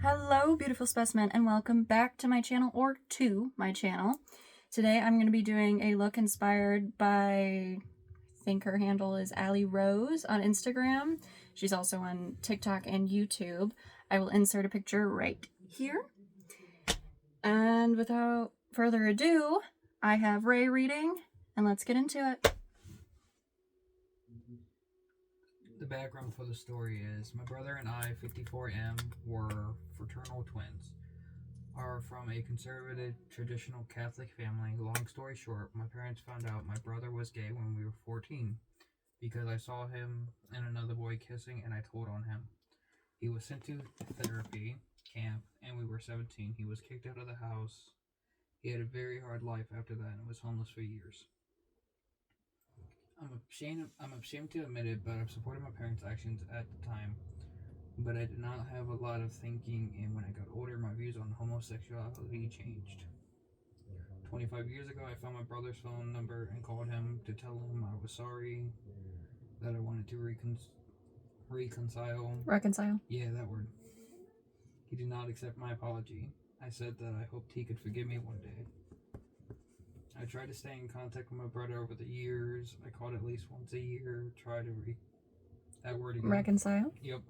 Hello, beautiful specimen, and welcome back to my channel, or to my channel. Today I'm going to be doing a look inspired by, I think her handle is Allie Rose on Instagram. She's also on TikTok and YouTube. I will insert a picture right here. And without further ado, I have Ray reading, and let's get into it. The background for the story is my brother and I, 54M, were fraternal twins. Are from a conservative, traditional Catholic family. Long story short, my parents found out my brother was gay when we were 14 because I saw him and another boy kissing and I told on him. He was sent to therapy camp and we were 17. He was kicked out of the house. He had a very hard life after that and was homeless for years. I'm ashamed to admit it, but I've supported my parents' actions at the time. But I did not have a lot of thinking, and when I got older, my views on homosexuality changed. 25 years ago, I found my brother's phone number and called him to tell him I was sorry, that I wanted to reconcile. Reconcile? Yeah, that word. He did not accept my apology. I said that I hoped he could forgive me one day. I tried to stay in contact with my brother over the years. I called at least once a year, try to that word again. Reconcile? Yep.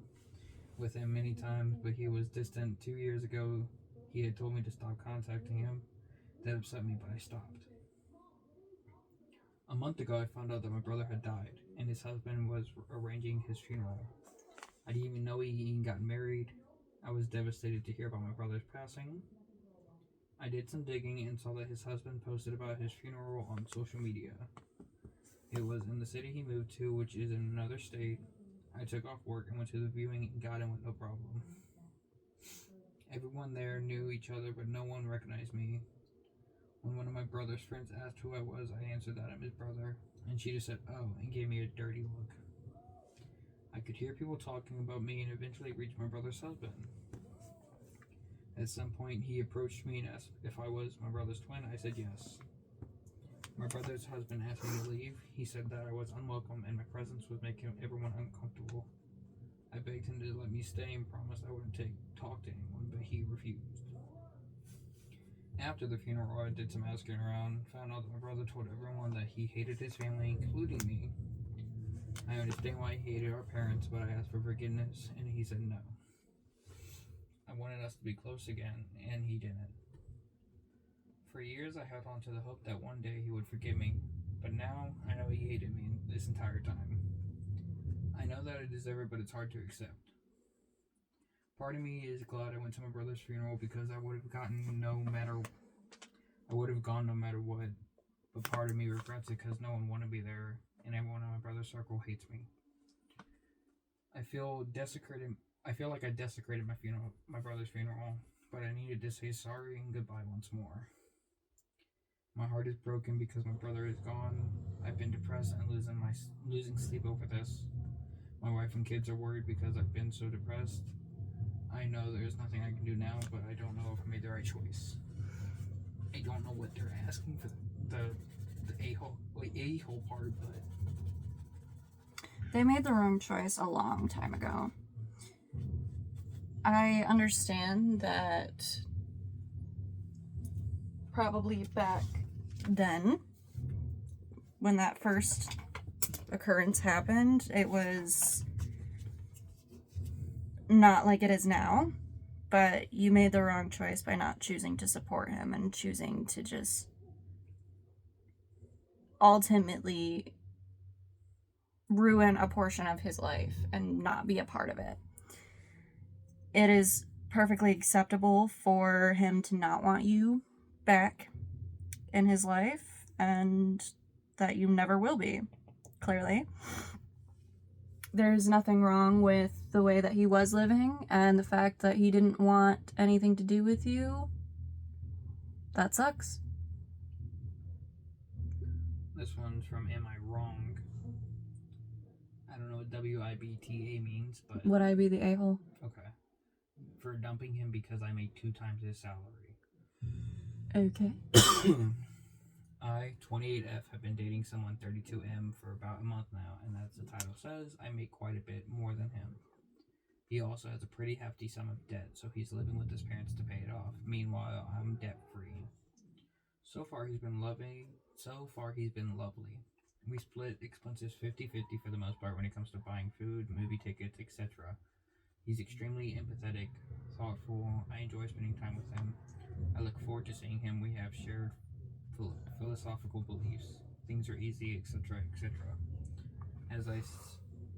With him many times, but he was distant. 2 years ago, he had told me to stop contacting him. That upset me, but I stopped. A month ago, I found out that my brother had died, and his husband was arranging his funeral. I didn't even know he even got married. I was devastated to hear about my brother's passing. I did some digging and saw that his husband posted about his funeral on social media. It was in the city he moved to, which is in another state. I took off work and went to the viewing and got in with no problem. Everyone there knew each other, but no one recognized me. When one of my brother's friends asked who I was, I answered that I'm his brother, and she just said, "Oh," and gave me a dirty look. I could hear people talking about me and eventually reached my brother's husband. At some point, he approached me and asked if I was my brother's twin. I said yes. My brother's husband asked me to leave. He said that I was unwelcome and my presence would make everyone uncomfortable. I begged him to let me stay and promised I wouldn't talk to anyone, but he refused. After the funeral, I did some asking around, found out that my brother told everyone that he hated his family, including me. I understand why he hated our parents, but I asked for forgiveness, and he said no. I wanted us to be close again, and he didn't. For years, I held on to the hope that one day he would forgive me, but now I know he hated me this entire time. I know that I deserve it, but it's hard to accept. Part of me is glad I went to my brother's funeral because I would have gone no matter what, but part of me regrets it because no one wanted me there, and everyone in my brother's circle hates me. I feel like I desecrated my brother's funeral, but I needed to say sorry and goodbye once more. My heart is broken because my brother is gone. I've been depressed and losing sleep over this. My wife and kids are worried because I've been so depressed. I know there's nothing I can do now, but I don't know if I made the right choice. I don't know what they're asking for the a-hole part, but They made the wrong choice a long time ago. I understand that probably back then, when that first occurrence happened, it was not like it is now, but you made the wrong choice by not choosing to support him and choosing to just ultimately ruin a portion of his life and not be a part of it. It is perfectly acceptable for him to not want you back in his life, and that you never will be, clearly. There's nothing wrong with the way that he was living, and the fact that he didn't want anything to do with you, that sucks. This one's from Am I Wrong? I don't know what WIBTA means, but... Would I be the a-hole? Okay. For dumping him because I made 2 times his salary. Okay. I, 28F, have been dating someone 32M for about a month now, and as the title says, I make quite a bit more than him. He also has a pretty hefty sum of debt, so he's living with his parents to pay it off. Meanwhile, I'm debt free. So far, he's been loving. So far, he's been lovely. We split expenses 50-50 for the most part when it comes to buying food, movie tickets, etc. He's extremely empathetic, thoughtful. I enjoy spending time with him. I look forward to seeing him. We have shared philosophical beliefs. Things are easy, etc., etc. As I,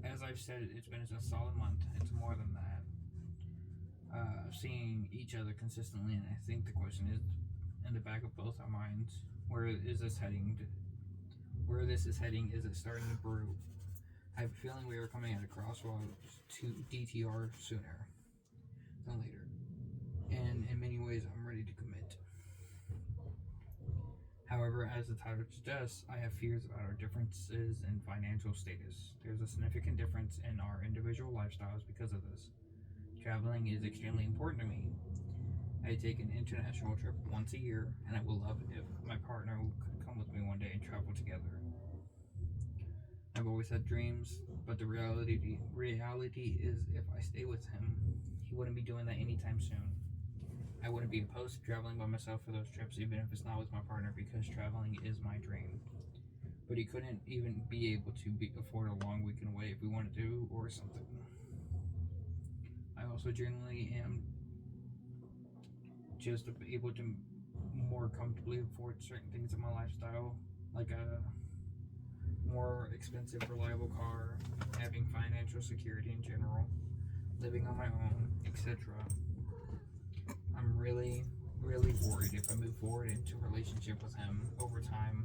as I've said, it's been a solid month. It's more than that. Seeing each other consistently, and I think the question is in the back of both our minds: where is this heading? Where this is heading? Is it starting to brew? I have a feeling we are coming at a crossroads to DTR sooner than later, and in many ways, I'm ready to commit. However, as the title suggests, I have fears about our differences in financial status. There's a significant difference in our individual lifestyles because of this. Traveling is extremely important to me. I take an international trip once a year, and I would love it if my partner could come with me one day and travel together. I've always had dreams, but the reality is if I stay with him, he wouldn't be doing that anytime soon. I wouldn't be opposed to traveling by myself for those trips, even if it's not with my partner, because traveling is my dream. But he couldn't even be able to afford a long weekend away if we wanted to, or something. I also generally am just able to more comfortably afford certain things in my lifestyle, like a more expensive, reliable car, having financial security in general, living on my own, etc. I'm really worried if I move forward into a relationship with him over time,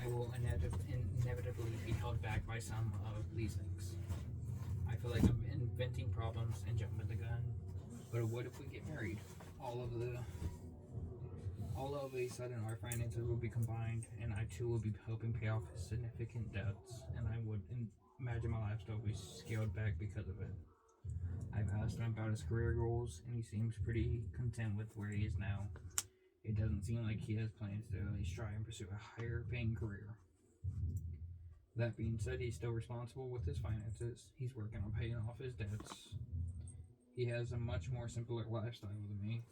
I will inevitably be held back by some of these things. I feel like I'm inventing problems and jumping the gun. But what if we get married? All of a sudden, our finances will be combined, and I too will be helping pay off his significant debts, and I would imagine my lifestyle will be scaled back because of it. I've asked him about his career goals, and he seems pretty content with where he is now. It doesn't seem like he has plans to at least try and pursue a higher paying career. That being said, he's still responsible with his finances. He's working on paying off his debts. He has a much more simpler lifestyle than me,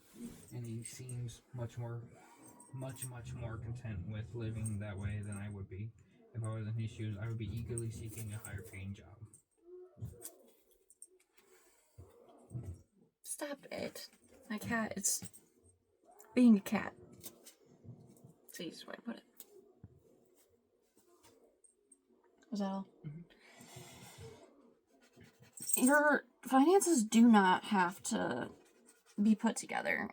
and he seems much more content with living that way than I would be. If I was in his shoes, I would be eagerly seeking a higher paying job. Stop it. My cat is being a cat. It's the easiest way to put it. Was that all? Your finances do not have to be put together.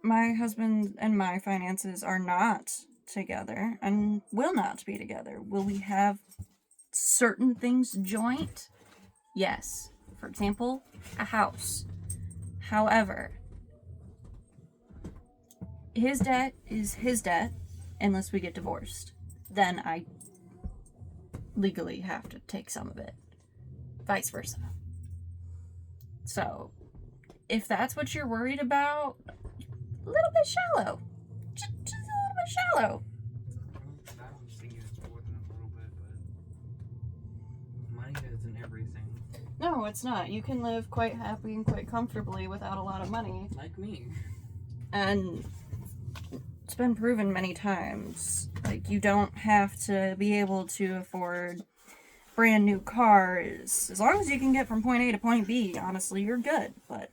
My husband and my finances are not together and will not be together. Will we have certain things joint? Yes. For example, a house. However, his debt is his debt unless we get divorced. Then I legally have to take some of it. Vice versa. So, if that's what you're worried about, a little bit shallow. Just a little bit shallow. I was thinking it's more than a little bit, but money isn't everything. No, it's not. You can live quite happy and quite comfortably without a lot of money. Like me. And it's been proven many times. Like, you don't have to be able to afford brand new cars. As long as you can get from point A to point B, honestly, you're good. But,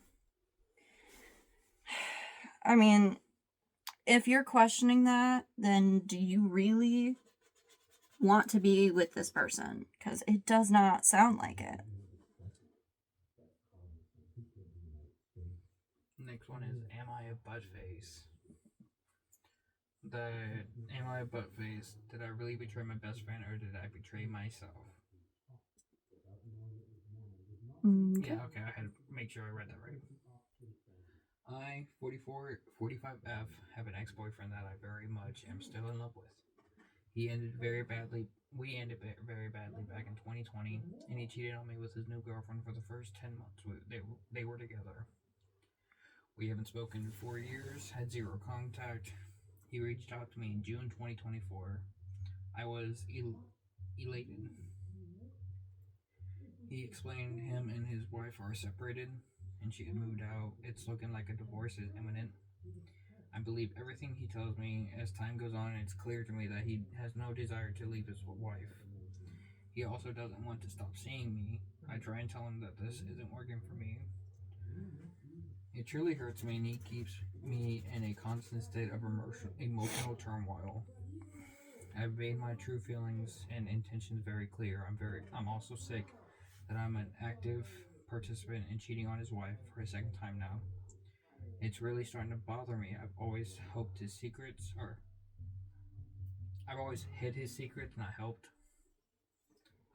I mean, if you're questioning that, then do you really want to be with this person? Because it does not sound like it. Next one is, am I a butt face? Am I a butt face? Did I really betray my best friend, or did I betray myself? Okay. Yeah, okay, I had to make sure I read that right. I, 45F, have an ex-boyfriend that I very much am still in love with. He ended very badly. We ended very badly back in 2020, and he cheated on me with his new girlfriend for the first 10 months they were together. We haven't spoken in 4 years, had zero contact. He reached out to me in June 2024. I was elated. He explained him and his wife are separated, and she had moved out. It's looking like a divorce is imminent. I believe everything he tells me. As time goes on, it's clear to me that he has no desire to leave his wife. He also doesn't want to stop seeing me. I try and tell him that this isn't working for me. It truly hurts me, and he keeps me in a constant state of emotional turmoil. I've made my true feelings and intentions very clear. I'm also sick that I'm an active participant in cheating on his wife for a second time now. It's really starting to bother me. I've always hid his secrets, not helped.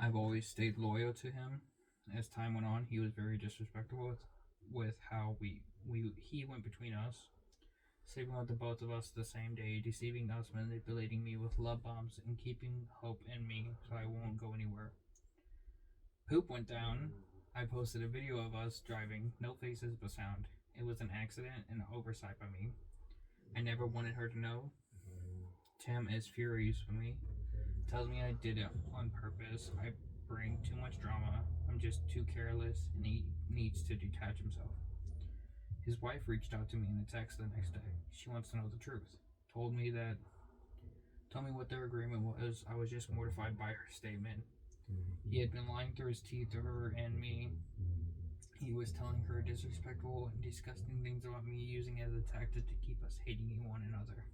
I've always stayed loyal to him. As time went on, he was very disrespectful with how he went between us, sleeping with the both of us the same day, deceiving us, manipulating me with love bombs, and keeping hope in me so I won't go anywhere. Poop went down. I posted a video of us driving, no faces but sound. It was an accident and an oversight by me. I never wanted her to know. Tim is furious with me. Tells me I did it on purpose. I bring too much drama. I'm just too careless, and he needs to detach himself. His wife reached out to me in a text the next day. She wants to know the truth. Told me what their agreement was. I was just mortified by her statement. He had been lying through his teeth to her and me. He was telling her disrespectful and disgusting things about me, using it as a tactic to keep us hating one another.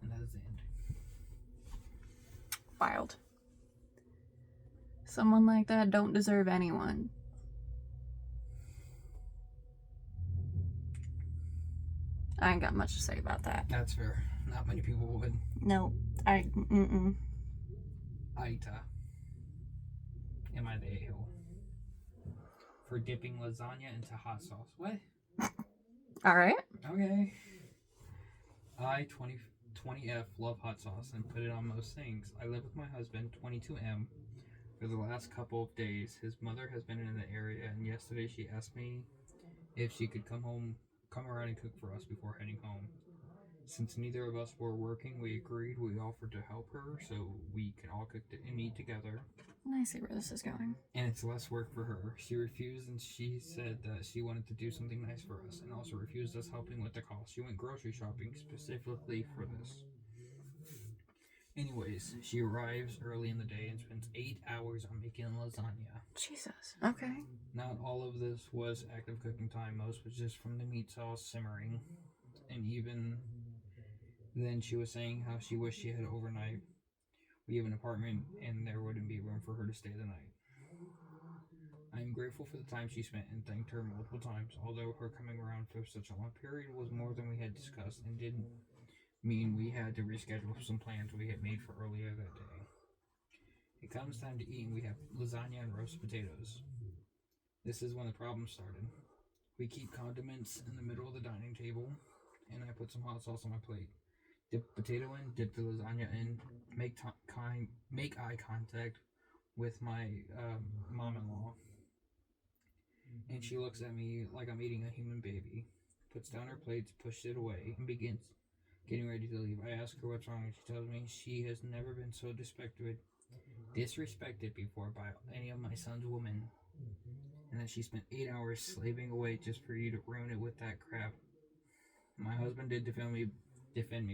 And that is the end. Wild. Someone like that don't deserve anyone. I ain't got much to say about that. That's fair. Not many people would. No, Aita. Am I the a-hole? For dipping lasagna into hot sauce. What? Alright. Okay. I, 20F, love hot sauce and put it on most things. I live with my husband, 22M, for the last couple of days. His mother has been in the area, and yesterday she asked me if she could come around and cook for us before heading home. Since neither of us were working, we agreed. We offered to help her so we can all cook and eat together. I see where this is going. And it's less work for her. She refused, and she said that she wanted to do something nice for us, and also refused us helping with the cost. She went grocery shopping specifically for this. Anyways, she arrives early in the day and spends 8 hours on making lasagna. Jesus. Okay. Not all of this was active cooking time. Most was just from the meat sauce simmering. And even then, she was saying how she wished she had overnight. We have an apartment, and there wouldn't be room for her to stay the night. I am grateful for the time she spent and thanked her multiple times, although her coming around for such a long period was more than we had discussed and didn't mean we had to reschedule some plans we had made for earlier that day. It comes time to eat, and we have lasagna and roasted potatoes. This is when the problem started. We keep condiments in the middle of the dining table, and I put some hot sauce on my plate. Dip the potato in, dip the lasagna in, make eye contact with my mom-in-law. And she looks at me like I'm eating a human baby, puts down her plates, pushes it away, and begins getting ready to leave. I ask her what's wrong, and she tells me she has never been so disrespected before by any of my son's women, and that she spent 8 hours slaving away just for you to ruin it with that crap. My husband did defend me,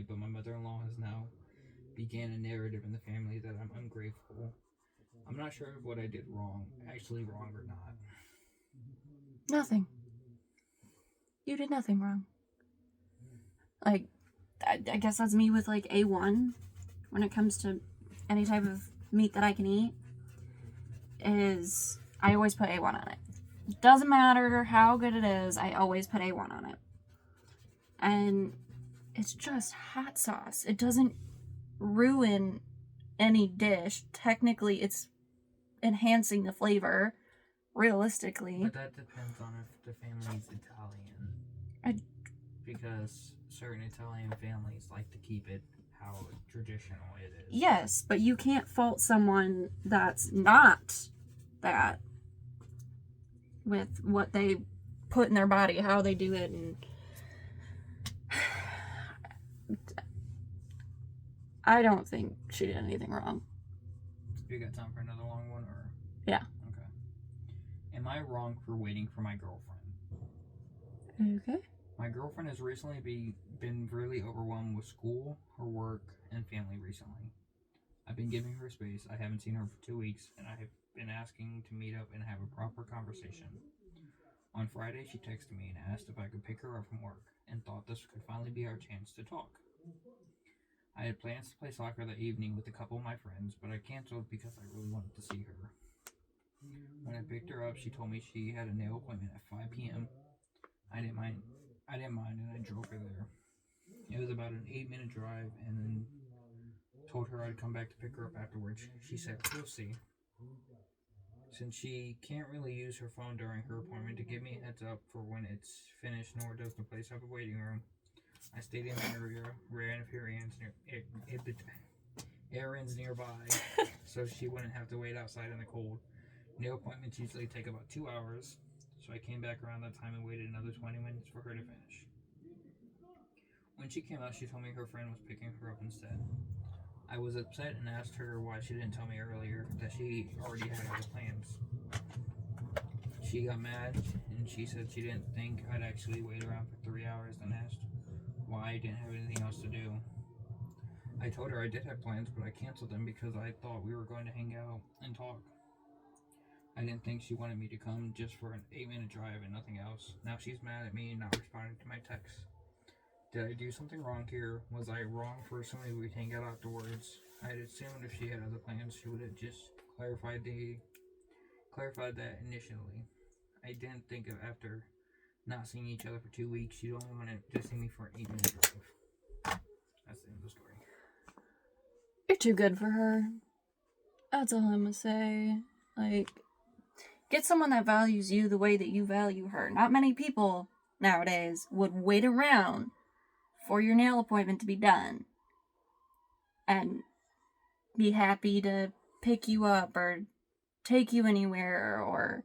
but my mother-in-law has now began a narrative in the family that I'm ungrateful. I'm not sure what I did wrong, actually wrong or not. Nothing. You did nothing wrong. Like, I guess that's me with, like, A1 when it comes to any type of meat that I can eat, is I always put A1 on it. It doesn't matter how good it is, I always put A1 on it. And it's just hot sauce. It doesn't ruin any dish. Technically, it's enhancing the flavor, realistically. But that depends on if the family's Italian. Because certain Italian families like to keep it how traditional it is. Yes, but you can't fault someone that's not that with what they put in their body, how they do it, and I don't think she did anything wrong. You got time for another long one, or? Yeah. Okay. Am I wrong for waiting for my girlfriend? Okay. My girlfriend has recently been really overwhelmed with school, her work, and family recently. I've been giving her space. I haven't seen her for 2 weeks, and I have been asking to meet up and have a proper conversation. On Friday, she texted me and asked if I could pick her up from work, and thought this could finally be our chance to talk. I had plans to play soccer that evening with a couple of my friends, but I canceled because I really wanted to see her. When I picked her up, she told me she had a nail appointment at 5 p.m. I didn't mind, and I drove her there. It was about an 8-minute drive, and then told her I'd come back to pick her up afterwards. She said, "We'll see." Since she can't really use her phone during her appointment to give me a heads up for when it's finished, nor does the place have a waiting room, I stayed in the area, ran a few errands nearby, so she wouldn't have to wait outside in the cold. Nail appointments usually take about 2 hours, so I came back around that time and waited another 20 minutes for her to finish. When she came out, she told me her friend was picking her up instead. I was upset and asked her why she didn't tell me earlier that she already had other plans. She got mad and she said she didn't think I'd actually wait around for 3 hours, then asked why I didn't have anything else to do. I told her I did have plans, but I canceled them because I thought we were going to hang out and talk. I didn't think she wanted me to come just for an 8-minute drive and nothing else. Now she's mad at me and not responding to my texts. Did I do something wrong here? Was I wrong for assuming we'd hang out afterwards? I had assumed if she had other plans, she would have just clarified that initially. I didn't think of after not seeing each other for 2 weeks, she'd only want to see me for an 8-minute drive. That's the end of the story. You're too good for her. That's all I'm gonna say. Like, get someone that values you the way that you value her. Not many people nowadays would wait around for your nail appointment to be done and be happy to pick you up or take you anywhere, or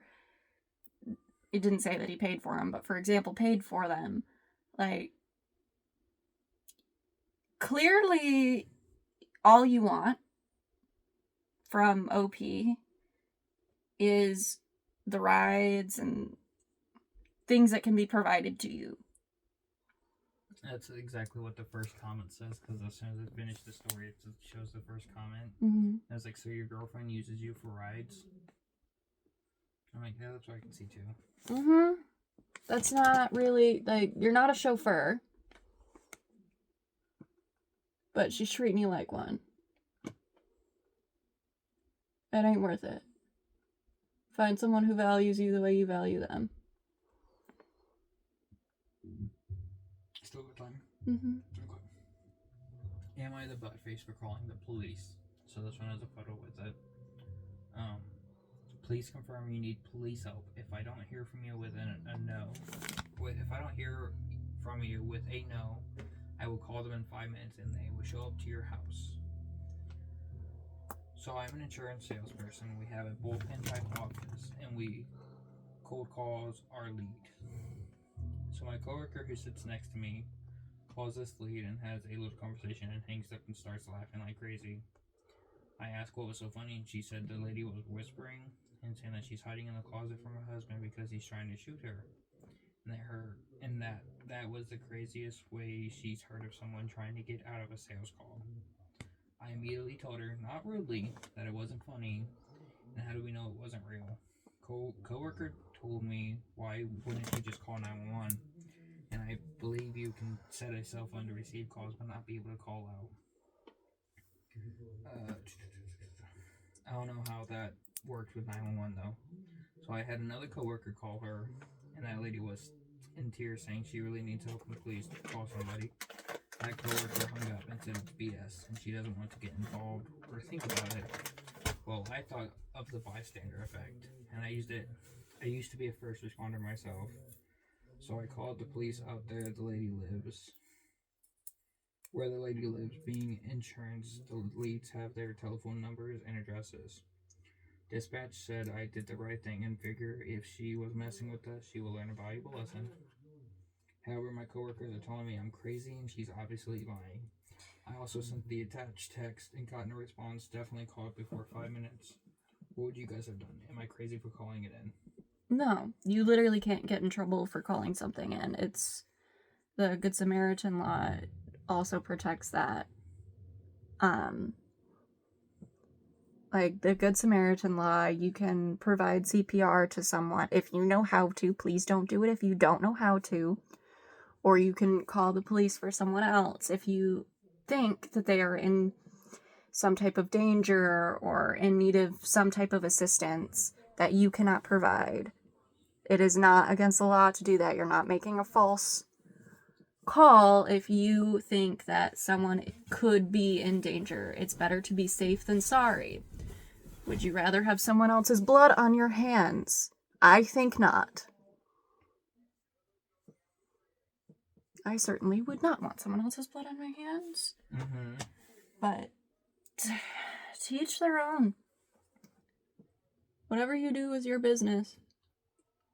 it didn't say that he paid for them, but for example, paid for them. Like, clearly all you want from OP is the rides and things that can be provided to you. That's exactly what the first comment says, because as soon as it finished the story, it shows the first comment. Mm-hmm. I was like, so your girlfriend uses you for rides? I'm like, yeah, that's what I can see too. Mm-hmm. That's not really, like, you're not a chauffeur, but she's treating you like one. It ain't worth it. Find someone who values you the way you value them. Still got time? Mm-hmm. Okay. Am I the butt face for calling the police? So this one has a photo with it. Please confirm you need police help. If I don't hear from you with a no, if I don't hear from you with a no, I will call them in 5 minutes and they will show up to your house. So I'm an insurance salesperson. We have a bullpen type office and we cold calls our lead. So my coworker who sits next to me calls this lead and has a little conversation and hangs up and starts laughing like crazy. I asked what was so funny and she said the lady was whispering and saying that she's hiding in the closet from her husband because he's trying to shoot her. And that was the craziest way she's heard of someone trying to get out of a sales call. I immediately told her, not rudely, that it wasn't funny, and how do we know it wasn't real? Coworker told me, why wouldn't you just call 911? And I believe you can set a cell phone to receive calls but not be able to call out. I don't know how that worked with 911 though. So I had another coworker call her, and that lady was in tears saying she really needs help and please call somebody. That coworker hung up and said it's BS and she doesn't want to get involved or think about it. Well, I thought of the bystander effect, and I used it. I used to be a first responder myself, so I called the police out there the lady lives. Where the lady lives, being insurance, the leads have their telephone numbers and addresses. Dispatch said I did the right thing and figure if she was messing with us, she will learn a valuable lesson. However, my coworkers are telling me I'm crazy and she's obviously lying. I also sent the attached text and got no response. Definitely called before 5 minutes. What would you guys have done? Am I crazy for calling it in? No, you literally can't get in trouble for calling something in. It's the Good Samaritan law also protects that. Like the Good Samaritan law, you can provide CPR to someone if you know how to. Please don't do it if you don't know how to. Or you can call the police for someone else if you think that they are in some type of danger or in need of some type of assistance that you cannot provide. It is not against the law to do that. You're not making a false call if you think that someone could be in danger. It's better to be safe than sorry. Would you rather have someone else's blood on your hands? I think not. I certainly would not want someone else's blood on my hands. Mm-hmm. But to each their own. Whatever you do is your business.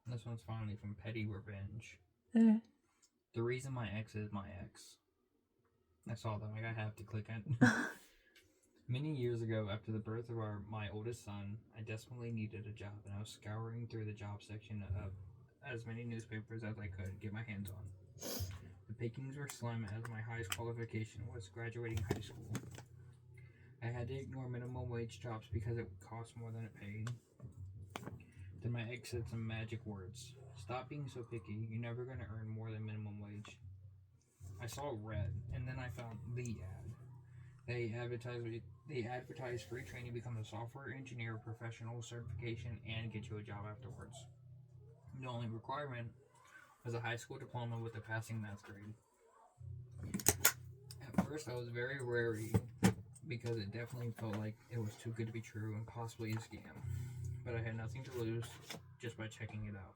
This one's finally from Petty Revenge. Eh. The reason my ex is my ex. I saw that. Like, I have to click it. Many years ago, after the birth of my oldest son, I desperately needed a job, and I was scouring through the job section of as many newspapers as I could get my hands on. The pickings were slim, as my highest qualification was graduating high school. I had to ignore minimum wage jobs because it would cost more than it paid. Then my ex said some magic words. Stop being so picky. You're never going to earn more than minimum wage. I saw red, and then I found the ad. They advertise free training, become a software engineer, professional certification, and get you a job afterwards. The only requirement was a high school diploma with a passing math grade. At first, I was very wary because it definitely felt like it was too good to be true and possibly a scam. But I had nothing to lose just by checking it out.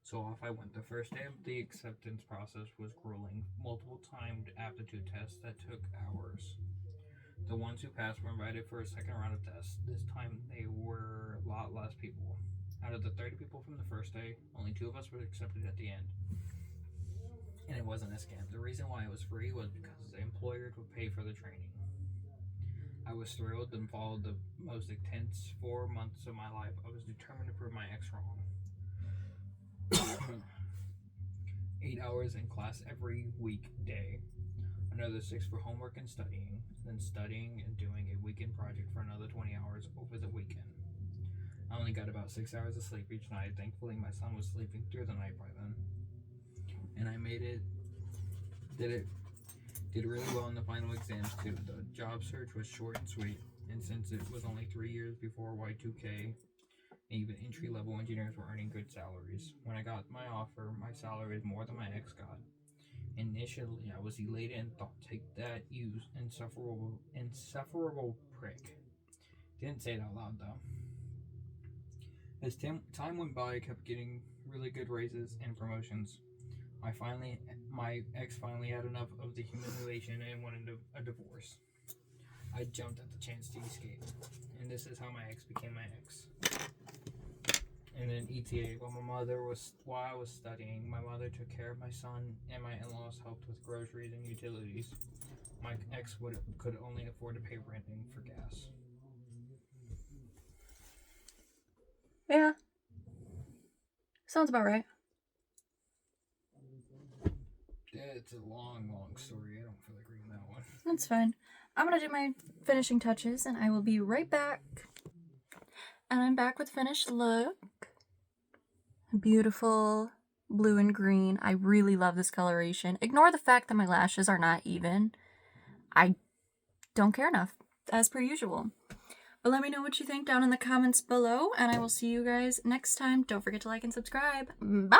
So off I went. The first day of the acceptance process was grueling. Multiple timed aptitude tests that took hours. The ones who passed were invited for a second round of tests. This time they were a lot less people. Out of the 30 people from the first day, only 2 of us were accepted at the end. And it wasn't a scam. The reason why it was free was because the employer would pay for the training. I was thrilled and followed the most intense 4 months of my life. I was determined to prove my ex wrong. 8 hours in class every weekday. Another 6 for homework and studying. Then studying and doing a weekend project for another 20 hours over the weekend. I only got about 6 hours of sleep each night. Thankfully, my son was sleeping through the night by then. And I made it. Did really well in the final exams too. The job search was short and sweet, and since it was only 3 years before Y2K, even entry-level engineers were earning good salaries. When I got my offer, my salary was more than my ex got. Initially, I was elated and thought, take that, you insufferable prick. Didn't say it out loud though. As time went by, I kept getting really good raises and promotions. My ex finally had enough of the humiliation and wanted a divorce. I jumped at the chance to escape, and this is how my ex became my ex. And then ETA, while I was studying, my mother took care of my son, and my in-laws helped with groceries and utilities. My ex could only afford to pay rent and for gas. Yeah. Sounds about right. It's a long story. I don't feel like reading that one. That's fine. I'm going to do my finishing touches, and I will be right back. And I'm back with finished look. Beautiful blue and green. I really love this coloration. Ignore the fact that my lashes are not even. I don't care enough, as per usual. But let me know what you think down in the comments below, and I will see you guys next time. Don't forget to like and subscribe. Bye!